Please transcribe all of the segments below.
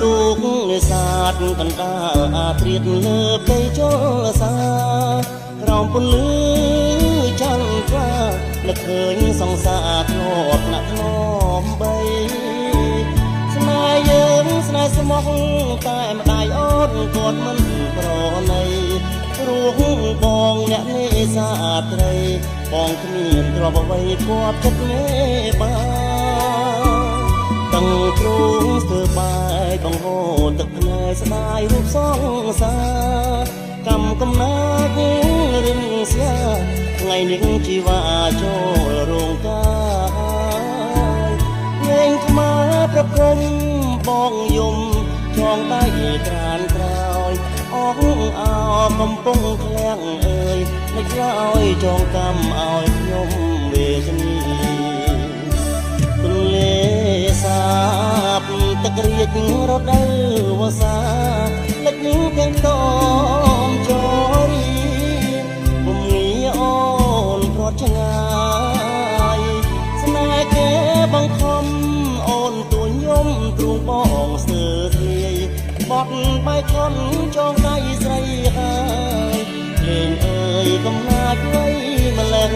ទូកនេសាទកណ្ដាលអាត្រៀតលើផ្ទៃជលសាក្រោមពន្លឺចន្ទរានឹកឃើញសង្សារធ្លាប់ណាក់ធ្នមបីស្នេហ៍យើងស្នេហ៍ស្មោះតែម្ដាយអូនគាត់មិនប្រណីព្រោះបងអ្នកនេសាទត្រីបងគ្មានទ្រព្យអ្វីគាត់ចិត្តមេបាទាំងទ្រូងស្ទើបាយបង្ហូរទឹកភ្នែកស្ដាយរូបសង្សារកម្មកំណាចរឹងស្យាថ្ងៃនេះជីវាចូលរោងការលេងខ្មៅប្រគំបងយំចងដៃក្រានក្រោយអងអោកំពុងឃ្លាំងអើយមិនក្រោយចងកម្មឲ្យខ្ញុំវេទនីទន្លេសាបទឹករៀចរដូវវស្សាលិចទាំងតមចរីពុំងាអូនប្រត់ឆ្ងាយស្នេហ៍គេបង្ខំអូនទួញយំទ្រូងបងស្ទើរធាយបត់បាយខុនចងដៃស្រីហើយលេងអើយកំណាចໄວម្លេះ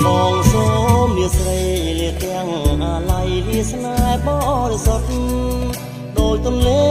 បងសូមលាស្រីលាទាំងអាឡ័យលាស្នេហ៍បរិសុទ្ធដោយទន្លេ